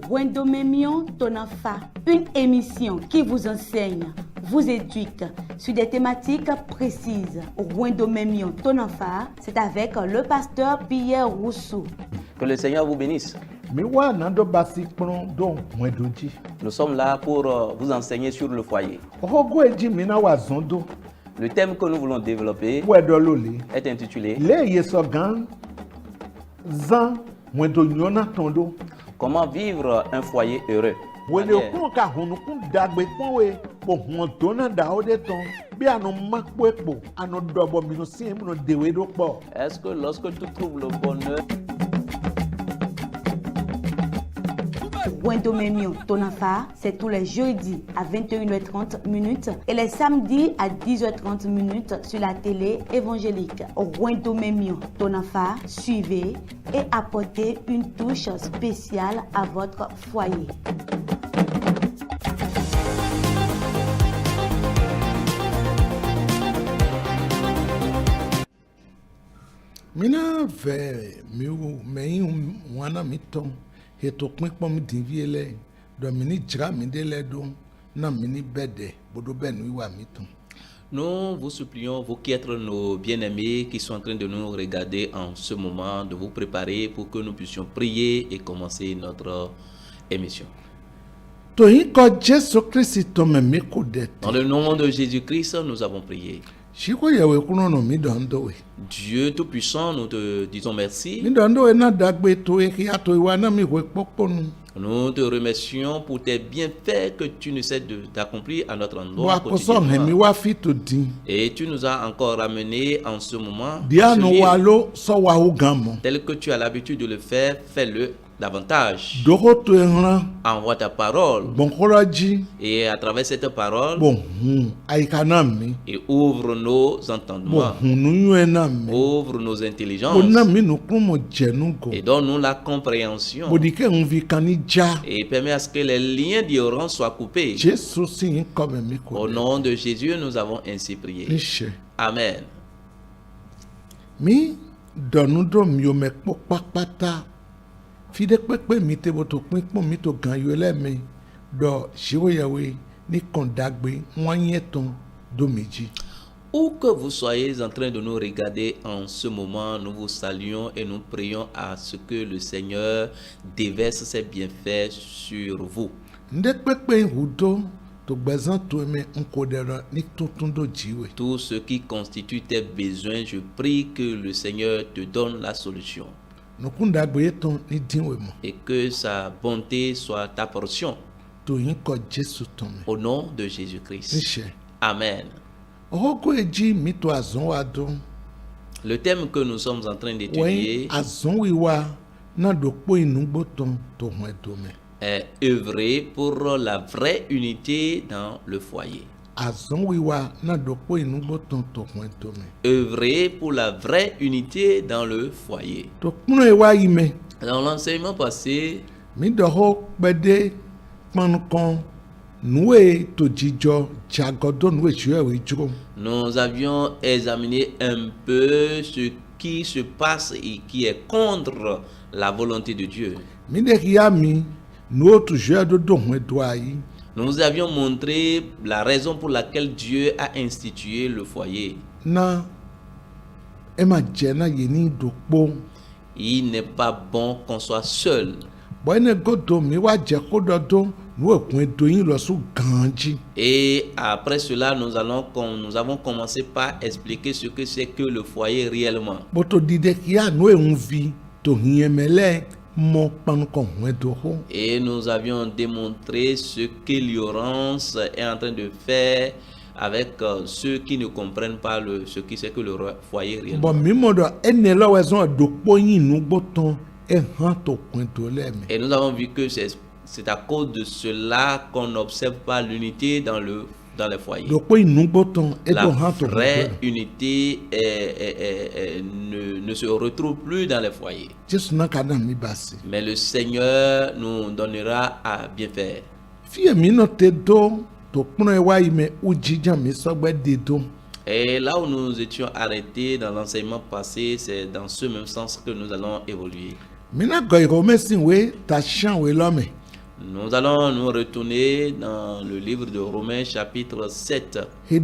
Wendomemion Tonafa, une émission qui vous enseigne, vous éduque sur des thématiques précises. Wendomemion Tonafa, c'est avec le pasteur Pierre Rousseau. Que le Seigneur vous bénisse. Nous sommes là pour vous enseigner sur le foyer. Le thème que nous voulons développer est intitulé Comment vivre un foyer heureux. Est-ce que lorsque tu trouves le bonheur, Wendomemion Tonafa, c'est tous les jeudis à 21h30 et les samedis à 10h30 sur la télé évangélique. Wendomemion Tonafa, suivez et apportez une touche spéciale à votre foyer. Mina ve mi wana miton heto pinpon mi dinvi ele do mini jra mi dele do na mini bede bodo benu iwa miton. nous vous supplions, vous qui êtes nos bien-aimés, qui sont en train de nous regarder en ce moment, de vous préparer pour que nous puissions prier et commencer notre émission. To ko Jesu Christ to me mi ko det. Dans le nom de Jésus-Christ, nous avons prié. Shiko yewe kuno no mi dondo we. Dieu Tout-Puissant, nous te disons merci. Mi dondo we na dagbe to e ki ato iwa na mi we poponu. Nous te remercions pour tes bienfaits que tu ne cesses d'accomplir à notre endroit quotidiennement. Et tu nous as encore ramenés en ce moment. Tel que tu as l'habitude de le faire, fais-le davantage. Envoie ta parole. Et à travers cette parole, et ouvre nos entendements. Ouvre nos intelligences. Et donne-nous la compréhension. Et permet à ce que les liens d'ignorance soient coupés. Au nom de Jésus, nous avons ainsi prié. Amen. Mi donudo miome pokpakpata fide pepe mi te boto pinpon mi to gan yo leme do shiwoyawe ni kondagbe wanyeton do meji. Où que vous soyez en train de nous regarder en ce moment, nous vous saluons et nous prions à ce que le Seigneur déverse ses bienfaits sur vous. Tout ce qui constitue tes besoins, je prie que le Seigneur te donne la solution. Et que sa bonté soit ta portion. Au nom de Jésus-Christ. Amen. Le thème que nous sommes en train d'étudier est œuvrer pour la vraie unité dans le foyer. Œuvrer pour la vraie unité dans le foyer. Dans l'enseignement passé, nous avions examiné un peu ce qui se passe et qui est contre la volonté de Dieu. Nous avions montré la raison pour laquelle Dieu a institué le foyer. Il n'est pas bon qu'on soit seul. Et après cela, nous avons commencé par expliquer ce que c'est que le foyer réellement. Et nous avions démontré ce que l'ignorance est en train de faire avec ceux qui ne comprennent pas ce qui c'est que le foyer réellement. Et nous avons vu que c'est à cause de cela qu'on n'observe pas l'unité dans le foyer. La vraie unité ne se retrouve plus dans les foyers. Mais le Seigneur nous donnera à bien faire. Et là où nous étions arrêtés dans l'enseignement passé, c'est dans ce même sens que nous allons évoluer. Nous allons nous retourner dans le livre de Romains chapitre 7. Qui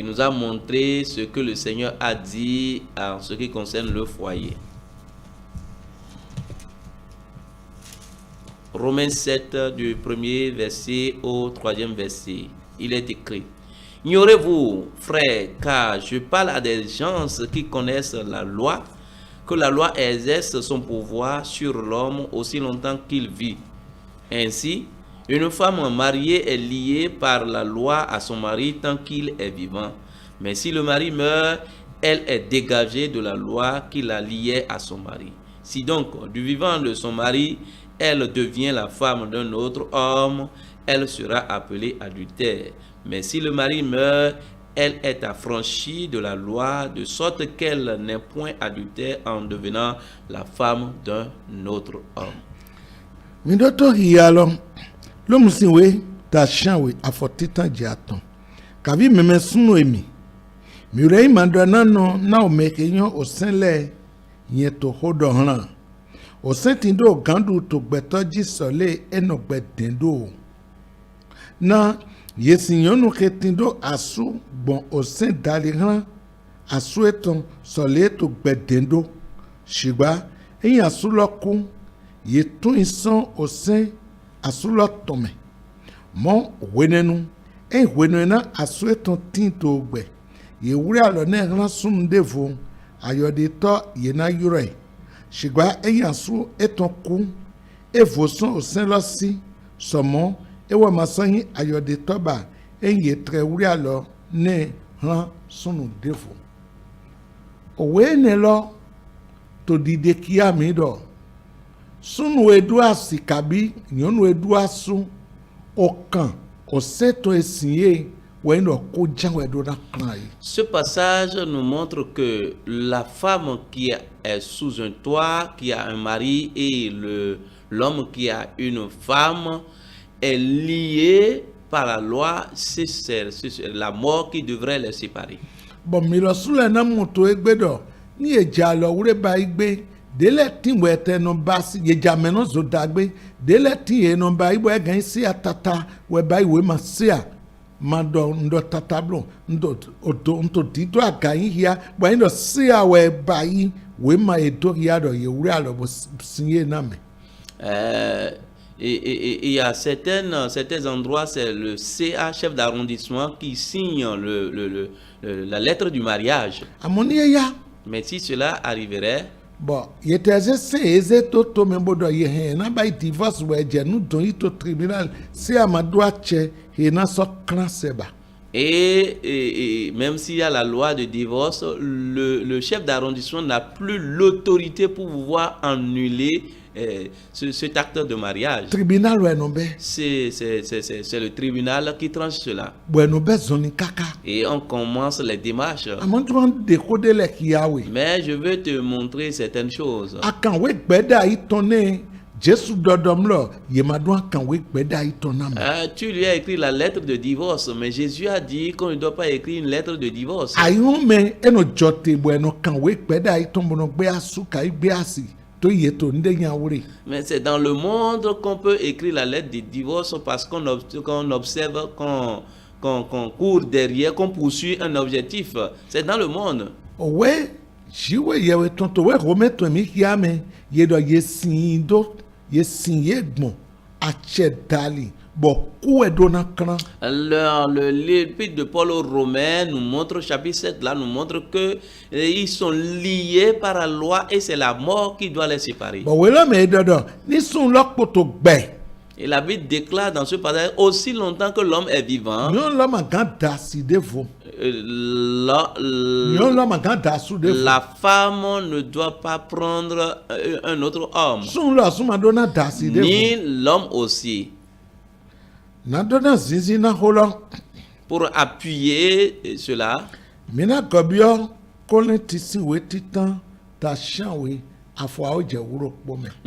nous a montré ce que le Seigneur a dit en ce qui concerne le foyer. Romains 7 du premier verset au troisième verset. Il est écrit: Ignorez-vous, frères, car je parle à des gens qui connaissent la loi, que la loi exerce son pouvoir sur l'homme aussi longtemps qu'il vit. Ainsi, une femme mariée est liée par la loi à son mari tant qu'il est vivant. Mais si le mari meurt, elle est dégagée de la loi qui la liait à son mari. Si donc, du vivant de son mari, elle devient la femme d'un autre homme, elle sera appelée adultère. Mais si le mari meurt, elle est affranchie de la loi, de sorte qu'elle n'est point adultère en devenant la femme d'un autre homme. Mindoto hiyalo lo musiwe ta shanwe afotitan jaton kavi meme sunu emi mirei mandana no na omekenyo osenle yen to hodo han osentindo gandu to gbetoji sole enogbedendo na yesinyonu ketindo asu bon osen daliran asu eton sole to gbedendo shigba eyin asu lokun ye tún isan osen asulo tome mo wenenu wenena asu eton tin to gbe ye wuri alo na ran sun devo ayode to ye na yure shigba eyin asu eton ku evoson osen lo si somo ewo masanyin ayode to ba eyin tre wuri alo ne ran sunu devo owe ne lo to dide kia mi do sunu edu asikabi nyonu edu asu okan oseto esinye wendo ko janwe do na kai. Ce passage nous montre que la femme qui est sous un toit, qui a un mari, et l'homme qui a une femme est lié par la loi, c'est la mort qui devrait les séparer. Bon, mi lo sule na moto egbedo ni eja lo wure ba igbe dele tin wete no basi ye jameno zo dagbe dele tin e no ba ibo egan si atata we ba iwe masia mando ndo tatablo ndo tito agan hia ba ndo sia we ba yi we ma edo hia do ye wure alo bo sinye na me. Et il y a certains endroits, c'est le CA, chef d'arrondissement, qui signe la lettre du mariage. Mais si cela arriverait, bon, il était assez toto membodo ye na ba divorce we je nu don ito tribunal si amado ache he na so kran seba. Et même s'il y a la loi de divorce, le chef d'arrondissement n'a plus l'autorité pour pouvoir annuler cet acte de mariage. Tribunal ouais non be. C'est le tribunal qui tranche cela. Bueno be zoni kaka. Et on commence les démarches. Mais je veux te montrer certaines choses. Akan we gbeda itone Jésus dodomlo yemadwa kan we gbeda itonam. Tu lui as écrit la lettre de divorce, mais Jésus a dit qu'on ne doit pas écrire une lettre de divorce. Ayon me eno jote bueno kan we gbeda itonbono gbe asuka igbe asi. Mais c'est dans le monde qu'on peut écrire la lettre de divorce parce qu'on observe, qu'on court derrière, qu'on poursuit un objectif. C'est dans le monde. Ouais, jiwe yewe tonto we rometo mi kiame yedo yesindo yesinyegmo achedali. L'épître de Paul aux Romains nous montre, chapitre 7, là, nous montre que ils sont liés par la loi et c'est la mort qui doit les séparer. Et la Bible déclare dans ce passage, aussi longtemps que l'homme est vivant, la femme ne doit pas prendre un autre homme, ni l'homme aussi. Pour appuyer cela, nous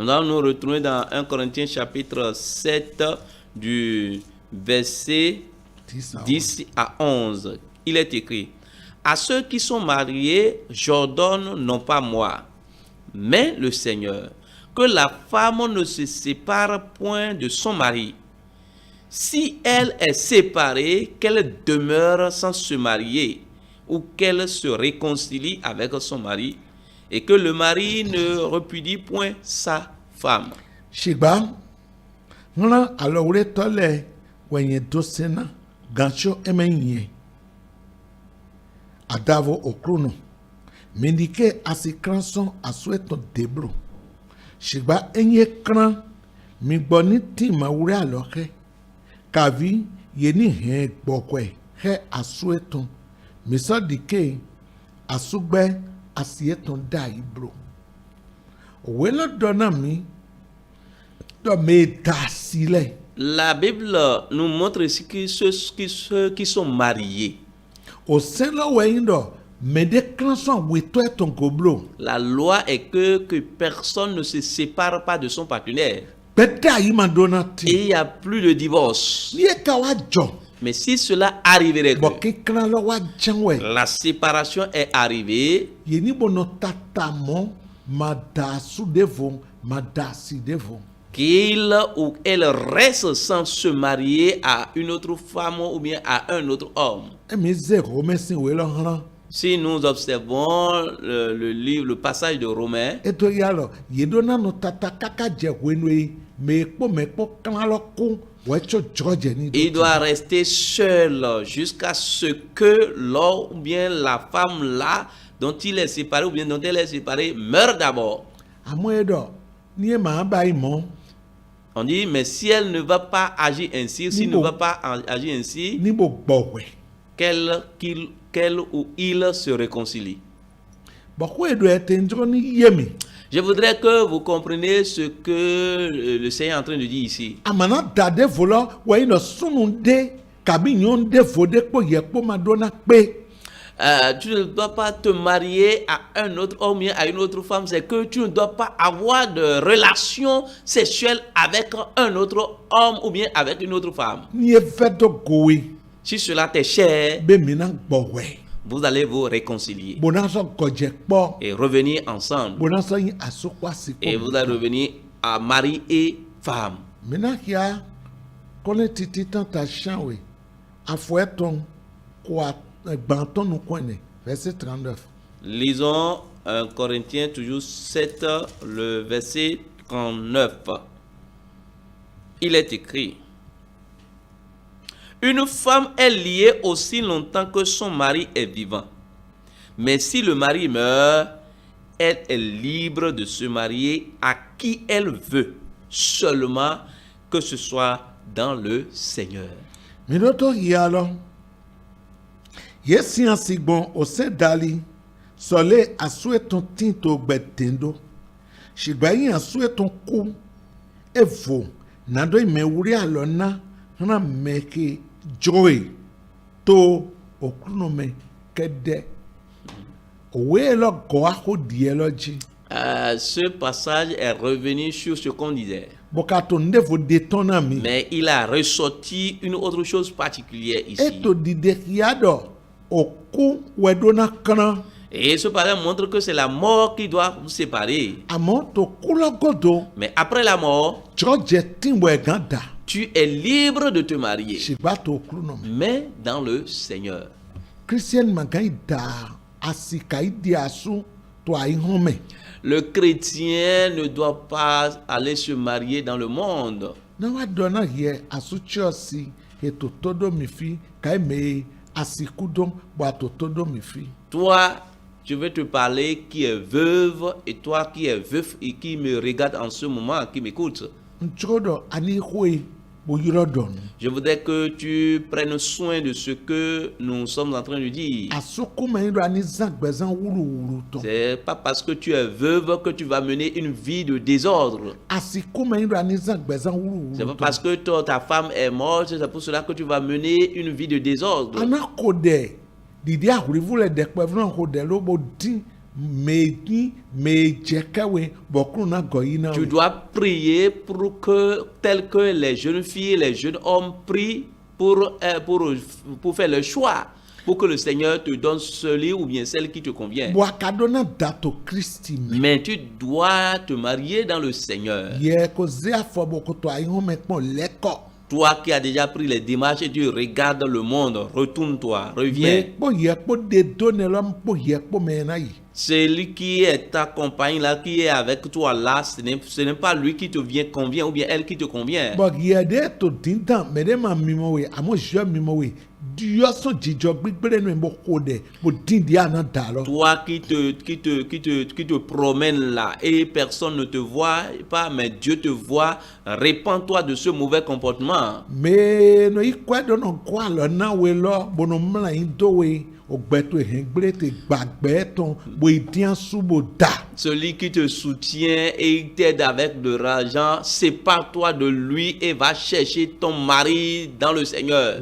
allons nous retrouver dans 1 Corinthiens chapitre 7 du verset 10 à 11. Il est écrit: à ceux qui sont mariés, j'ordonne non pas moi, Mais le Seigneur, que la femme ne se sépare point de son mari. Si elle est séparée, qu'elle demeure sans se marier, ou qu'elle se réconcilie avec son mari, et que le mari ne repudie point sa femme. Shigba, ngla alowre tole wenye dosena gancho emenye. Adavo okruno. Mendike asikranson asweto debro. Shigba enye kran migboni ti mawure aloke. Kavi yeni he gbokwe he asweto. Miso dike asugbe asieton da ibro. Wela dona mi do me da sile. La Bible nous montre ici que ceux qui sont mariés. Au sein là weindo me déclenchant weto ton goblo. La loi est que personne ne se sépare pas de son partenaire. Et il n'y a plus de divorce. Mais si cela arriverait, la séparation est arrivée, qu'il ou elle reste sans se marier à une autre femme ou bien à un autre homme. Si nous observons le passage de Romains, il doit rester seul jusqu'à ce que l'homme ou bien la femme là dont il est séparé ou bien dont elle est séparée meure d'abord. On dit, mais si elle ne va pas agir ainsi, s'il ne va pas agir ainsi, qu'elle ou il se réconcilie. Je voudrais que vous compreniez ce que le Seigneur est en train de dire ici. Tu ne dois pas te marier à un autre homme ou à une autre femme, c'est que tu ne dois pas avoir de relation sexuelle avec un autre homme ou bien avec une autre femme. Si cela t'est cher, vous allez vous réconcilier et revenir ensemble. Et vous allez revenir à mari et femme. Verset 39. Lisons 1 Corinthiens toujours 7, le verset 39. Il est écrit: une femme est liée aussi longtemps que son mari est vivant. Mais si le mari meurt, elle est libre de se marier à qui elle veut, seulement que ce soit dans le Seigneur. Yesi ansigbon ose dali sole asueton tinto gbetendo shigbayin asueton ku evo nado imewuri alona na meke joy to okunome kede owe lo go akodieloji. Ce passage est revenu sur ce qu'on disait. Mais il a ressorti une autre chose particulière ici. Et ce passage montre que c'est la mort qui doit vous séparer. Mais après la mort, tu es libre de te marier. Mais dans le Seigneur. Le chrétien ne doit pas aller se marier dans le monde. Toi, je vais te parler qui est veuve et toi qui es veuf et qui me regarde en ce moment, qui m'écoute. Je voudrais que tu prennes soin de ce que nous sommes en train de dire. C'est pas parce que tu es veuve que tu vas mener une vie de désordre. C'est pas parce que ta femme est morte, c'est pour cela que tu vas mener une vie de désordre. Tu dois prier pour que, tel que les jeunes filles et les jeunes hommes prient pour faire le choix. pour que le Seigneur te donne celui ou bien celle qui te convient. Mais tu dois te marier dans le Seigneur. Toi qui as déjà pris les démarches et tu regardes le monde, retourne-toi, reviens. Celui qui est ta compagne là, qui est avec toi là, ce n'est pas lui qui te convient ou bien elle qui te convient. Toi qui te promènes là et personne ne te voit pas, mais Dieu te voit, répands-toi de ce mauvais comportement. Celui qui te soutient et t'aide avec de l'argent, sépare-toi de lui et va chercher ton mari dans le Seigneur.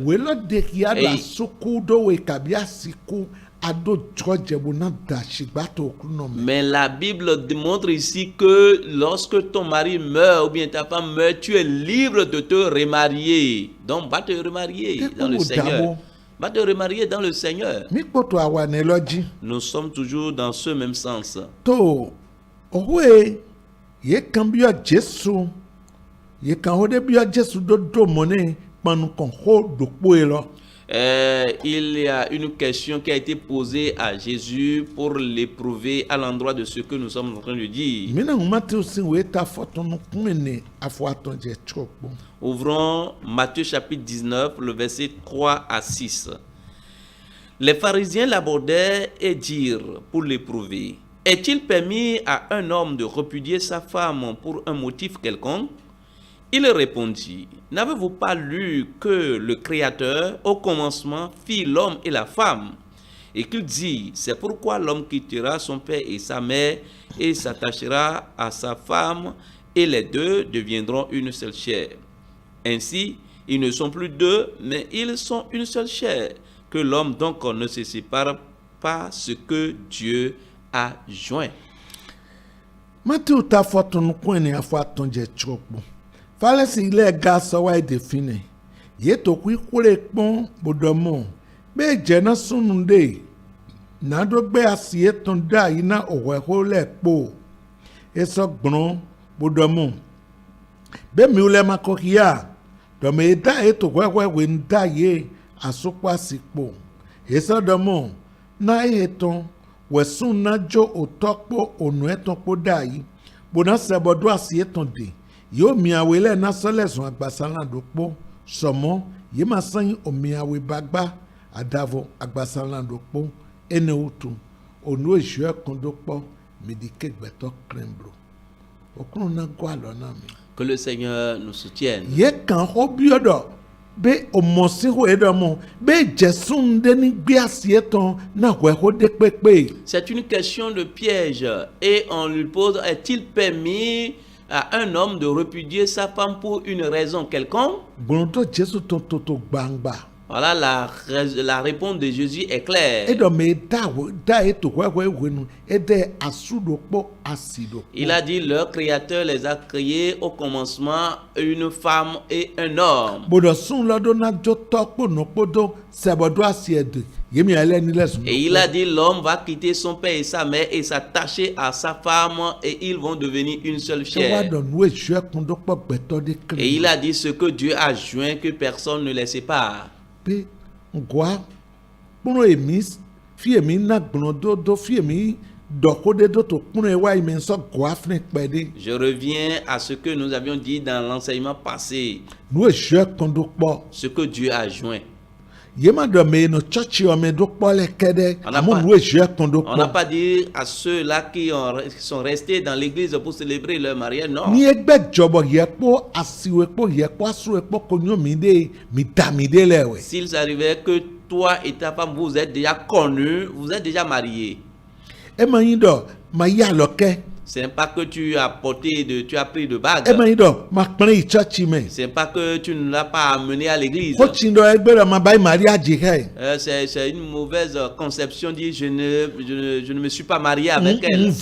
Mais la Bible démontre ici que lorsque ton mari meurt ou bien ta femme meurt, tu es libre de te remarier. Donc va te remarier dans le Seigneur. Va te remarier dans le Seigneur. Nous sommes toujours dans ce même sens. Il y a une question qui a été posée à Jésus pour l'éprouver à l'endroit de ce que nous sommes en train de dire. Ouvrons Matthieu chapitre 19, le verset 3 à 6. Les pharisiens l'abordaient et dirent pour l'éprouver: est-il permis à un homme de repudier sa femme pour un motif quelconque? Il répondit: n'avez-vous pas lu que le Créateur, au commencement, fit l'homme et la femme, et qu'il dit: c'est pourquoi l'homme quittera son père et sa mère et s'attachera à sa femme, et les deux deviendront une seule chair. Ainsi, ils ne sont plus deux, mais ils sont une seule chair. Que l'homme donc ne se sépare pas ce que Dieu a joint. Falesi le gaso wa define ye to ku kure pon bodomo be jena sununde na do gbe asie ton da ina owe ho le po eso gbon bodomo be mi ule makokia do me da e to we nda ye asopwa sipo eso domo na e ton we sun na jo otokpo onu eton po da yi bona sebodo asie ton de yo miawele na soleson agbasalan dopo somo ye masan omiawe bagba adavo agbasalan dopo ene utu onu esu ekun dopo midike gbeto krembro okun na gwa lona mi. Que le Seigneur nous soutienne. Ye kan obiodo be omosi ho edomo be jesun de ni gbe asieton na we ho de pepe. C'est une question de piège et on lui pose: est-il permis à un homme de repudier sa femme pour une raison quelconque? Voilà, la réponse de Jésus est claire. Il a dit: leur Créateur les a créés au commencement, une femme et un homme. Et il a dit: l'homme va quitter son père et sa mère et s'attacher à sa femme et ils vont devenir une seule chair. Et il a dit: ce que Dieu a joint, que personne ne les sépare. Je reviens à ce que nous avions dit dans l'enseignement passé. Ce que Dieu a joint. On n'a pas dit à ceux-là qui sont restés dans l'église pour célébrer leur mariage, non. S'il arrivait que toi et ta femme, vous êtes déjà connus, vous êtes déjà mariés. Ce n'est pas que tu as pris de bague. C'est pas que tu ne l'as pas amené à l'église. C'est une mauvaise conception. Dit je ne me suis pas marié avec elle.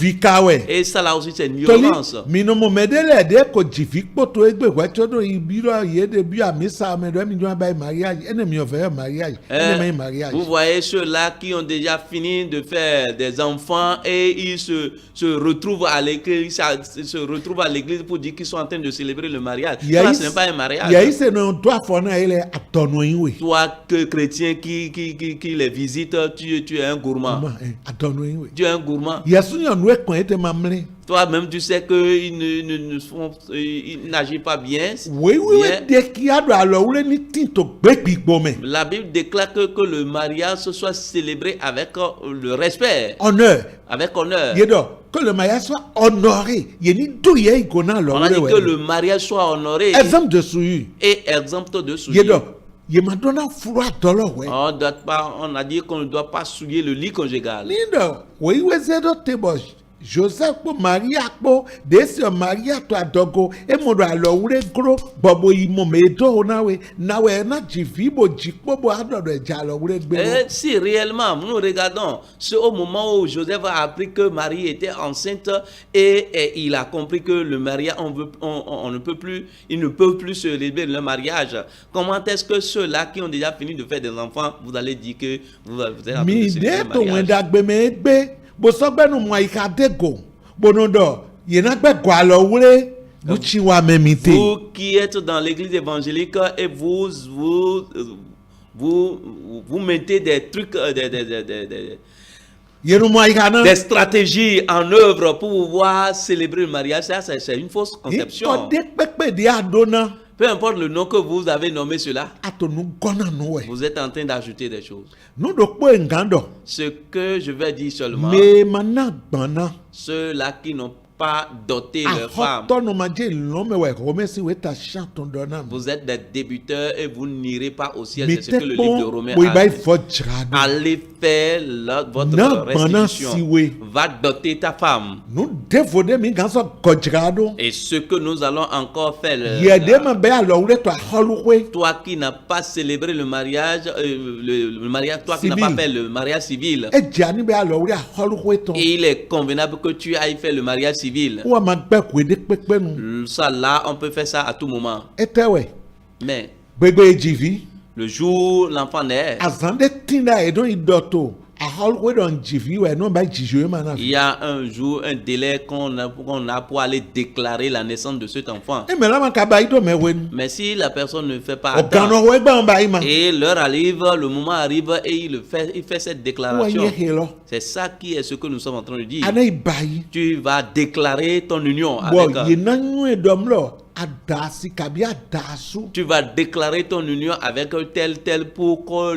Et ça là aussi c'est une violence. Vous voyez ceux-là qui ont déjà fini de faire des enfants et ils se retrouvent à l'église, pour dire qu'ils sont en train de célébrer le mariage. Ça, ce n'est pas un mariage. Toi, que chrétien qui les visite, tu es un gourmand. Tu es un gourmand. Toi-même, tu sais qu'ils n'agissent pas bien. La Bible déclare que le mariage soit célébré avec le respect. Avec honneur. Que le mariage soit honoré. On a dit que le mariage soit honoré. Exemple de souillure. Et exemple de souillure. On a dit qu'on ne doit pas souiller le lit conjugal. Joseph pour Maria pour desi Maria to adogo e modo alowure gro bobo imo medo nawe na jivibo jikpobo adodo eja alowure gbe. Si réellement nous regardons au moment où Joseph a appris que Marie était enceinte et il a compris que le mariage on ne peut plus, ils ne peuvent plus célébrer le mariage. Comment est-ce que ceux-là qui ont déjà fini de faire des enfants, vous allez dire que vous êtes en train de célébrer le mariage? Vous qui êtes dans l'église évangélique et vous mettez des trucs, des stratégies en œuvre pour pouvoir célébrer le mariage, ça c'est une fausse conception. Peu importe le nom que vous avez nommé cela, vous êtes en train d'ajouter des choses. Ce que je vais dire seulement, ceux-là qui n'ont pas doté leur femme, vous êtes des débuteurs et vous n'irez pas au ciel. C'est ce que le livre de Romains a dit. Allez faire votre restitution. Va doter ta femme. Et ce que nous allons encore faire, toi qui n'as pas célébré le mariage, toi qui n'as pas fait le mariage civil, et il est convenable que tu ailles faire le mariage civil. Ça là, on peut faire ça à tout moment. Mais le jour l'enfant naît, il y a un jour, un délai qu'on a pour aller déclarer la naissance de cet enfant. Mais si la personne ne fait pas attendre, et l'heure arrive, le moment arrive et il fait cette déclaration. C'est ça qui est ce que nous sommes en train de dire. Tu vas déclarer ton union avec tu vas déclarer ton union avec tel pour que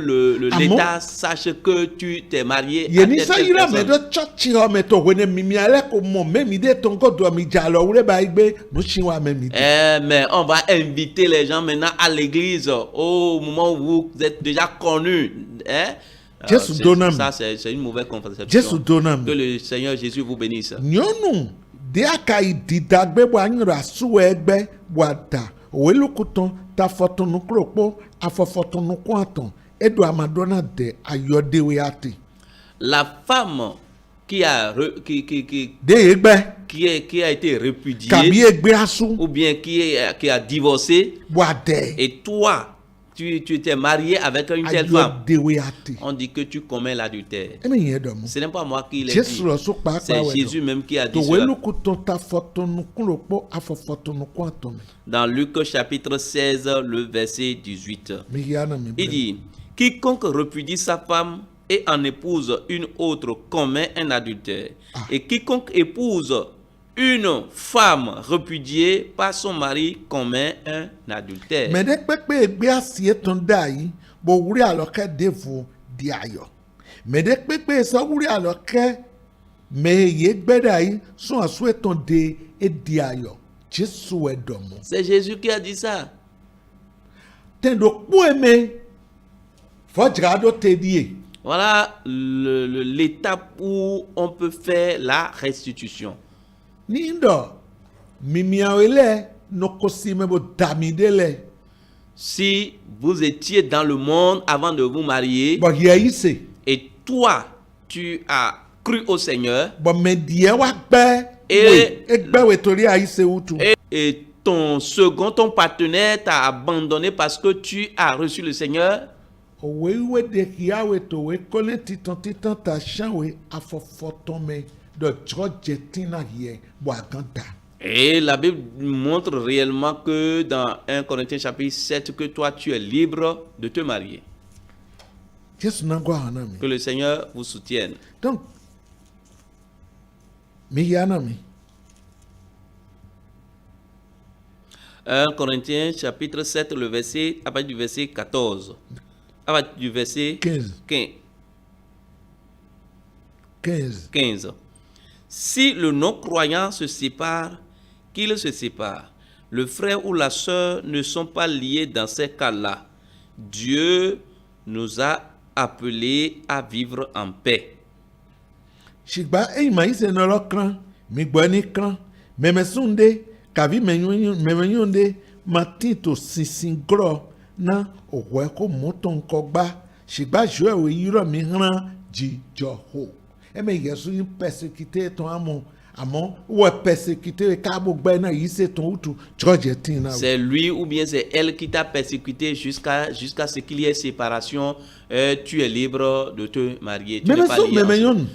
l'État sache que tu t'es marié à telle mais on va inviter les gens maintenant à l'église au moment où vous êtes déjà connus. Ça c'est une mauvaise conception. Que le Seigneur Jésus vous bénisse. La femme qui a été répudiée ou bien qui a divorcé, et toi tu t'es marié avec une telle femme, on dit que tu commets l'adultère. Ce n'est pas moi qui l'ai dit, c'est Jésus même qui a dit cela. Dans Luc chapitre 16, le verset 18, il dit: quiconque repudie sa femme et en épouse une autre commet un adultère. Et quiconque épouse une femme repudiée par son mari commet un adultère. C'est Jésus qui a dit ça. Voilà l'étape où on peut faire la restitution. Nindo mimiawele nokosime bo damidele. Si vous étiez dans le monde avant de vous marier, Bo yeise. et toi, tu as cru au Seigneur, Bo medie wa gbe. Et- Egbe we tori aise utu. et ton second, ton partenaire t'a abandonné parce que tu as reçu le Seigneur, Owewe de kiawe to we kole titan ta chanwe afofotome de trojetina ye bo aganda. et la Bible montre réellement que dans 1 Corinthiens chapitre 7, que toi, tu es libre de te marier. Jesu nangwa hanami. Que le Seigneur vous soutienne. Donc mi yanami. 1 Corinthiens chapitre 7, le verset, à partir du verset 14. À partir du verset 15. 15. Si le non-croyant se sépare, qu'il se sépare. Le frère ou la sœur ne sont pas liés dans ces cas-là. Dieu nous a appelés à vivre en paix. Shigba eima ise nolo kran, mi gbani kran, memesunde, kavi menyonde, matito sisingro na owe ko moton kogba. Shigba joe we yiro mi hran jijo ho. Eme yesu yin persécuté ton amon. Amon ou persécuté kabo gba na yise ton utu trojetin na. C'est lui ou bien c'est elle qui t'a persécuté jusqu'à ce qu'il y ait séparation. Tu es libre de te marier. Tu n'es pas lié ensemble.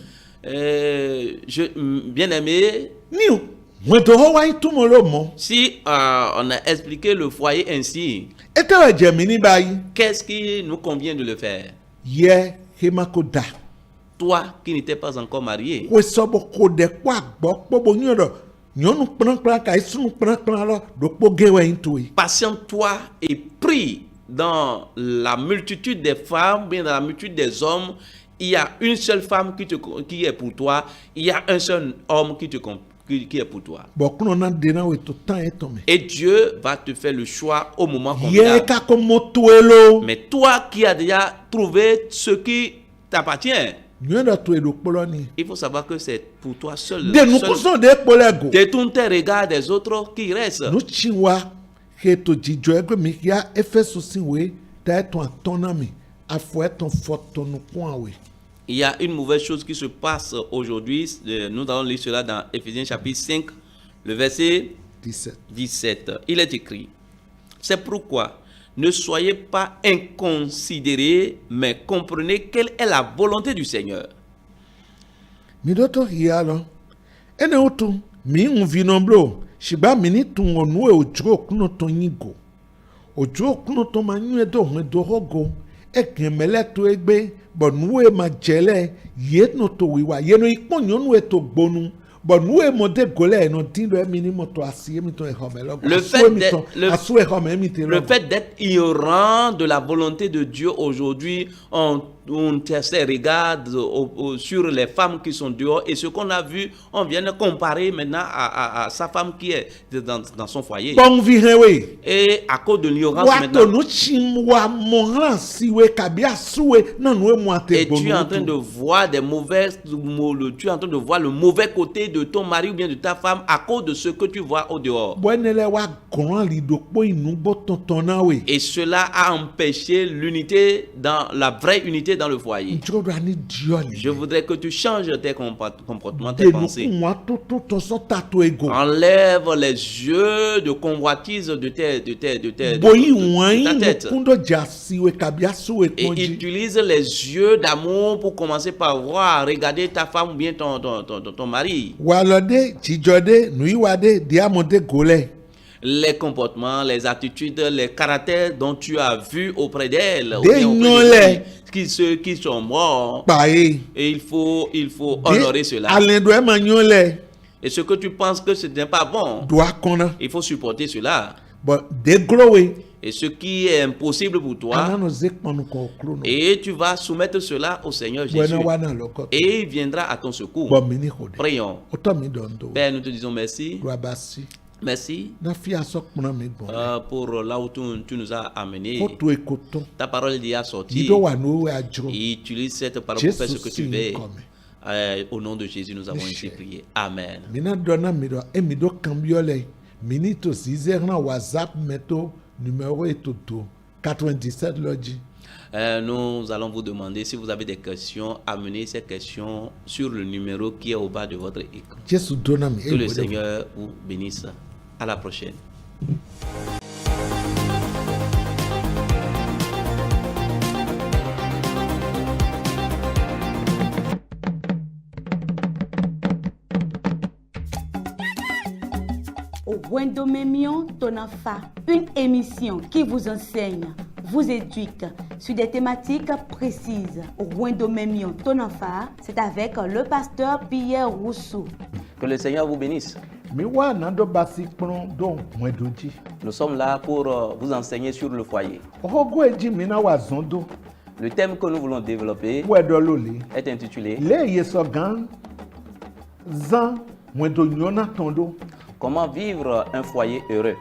Bien aimé, Niu, mweto wa itumolo mo. si on a expliqué le foyer ainsi, Etewe jemini bayi. qu'est-ce qui nous convient de le faire? Ye hemakoda. Toi qui n'étais pas encore marié, We sobo kode kwa gbok pobo nyodo. Nyonu pran ka isunu pran lo do po gewe intui. patiente-toi et prie. Dans la multitude des femmes, bien dans la multitude des hommes, il y a une seule femme qui est pour toi, il y a un seul homme qui est pour toi. Bokuno na dena we to tan etome. Et Dieu va te faire le choix au moment Ye convenable. ka komo tuelo. Mais toi qui as déjà trouvé ce qui t'appartient, Nyodo to edo poloni. il faut savoir que c'est pour toi seul. De nous Seul. kuson de polego. Détourne tes regards des autres qui restent. No chiwa ke to jijo egbe mi ya efeso sinwe ta eton atonami. Afo eton foto no kwa we. Il y a une mauvaise chose qui se passe aujourd'hui. Nous allons lire cela dans Éphésiens chapitre 5, le verset 17. Il est écrit: c'est pourquoi ne soyez pas inconsidérés, mais comprenez quelle est la volonté du Seigneur. Mi doto hialo. Ene utu mi unvinomblo. Shiba mini tungonwe ojro kuno to nyigo. Ojro kuno to manyu edo medo hogo. Ekemele to egbe. Bonwe majele. Yet no to wiwa. Yeno ikponyon we to gbonu. Bonwe mode gole no tindo emini moto asiye mi to ehomelo. Le fait d'être ignorant de la volonté de Dieu aujourd'hui, on se regarde sur les femmes qui sont dehors et ce qu'on a vu, on vient de comparer maintenant à sa femme qui est dans son foyer. Bon virewe. Et à cause de l'ignorance maintenant, et tu es en train de voir tu es en train de voir le mauvais côté de ton mari ou bien de ta femme à cause de ce que tu vois au dehors. Et cela a empêché l'unité, dans la vraie unité dans le foyer. Je voudrais que tu changes tes comportements, tes pensées. Enlève les yeux de convoitise de ta tête. Et utilise les yeux d'amour pour commencer par voir, regarder ta femme ou bien ton mari. Les comportements, les attitudes, les caractères dont tu as vu auprès d'elle, ou bien auprès de ceux qui sont morts. Et il faut honorer cela. Et ce que tu penses que ce n'est pas bon, il faut supporter cela. Et ce qui est impossible pour toi, et tu vas soumettre cela au Seigneur Jésus. Et il viendra à ton secours. Prions. Père, nous te disons merci. Merci pour là où tu nous as amenés. Ta parole est déjà sortie. Et utilise cette parole pour faire ce que tu veux. Au nom de Jésus, nous avons ainsi prié. Amen. Mina donna mido emido cambiole minito 6h na WhatsApp meto numéro etoto 97 logi. Nous allons vous demander si vous avez des questions, amenez ces questions sur le numéro qui est au bas de votre écran. Que le Seigneur vous bénisse. À la prochaine. Wendomemion Tonafa, une émission qui vous enseigne, vous éduque sur des thématiques précises. Wendomemion Tonafa, c'est avec le pasteur Pierre Rousseau. Que le Seigneur vous bénisse. Nous sommes là pour vous enseigner sur le foyer. Le thème que nous voulons développer est intitulé Comment vivre un foyer heureux.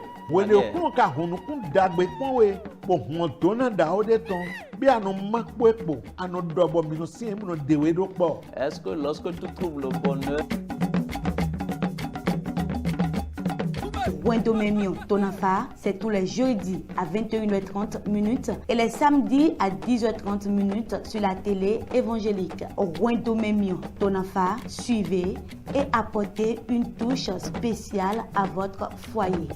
Est-ce que lorsque tu trouves le bonheur, Wendomemion Tonafa, c'est tous les jeudis à 21h30 minutes et les samedis à 10h30 minutes sur la télé évangélique. Wendomemion Tonafa, suivez et apportez une touche spéciale à votre foyer.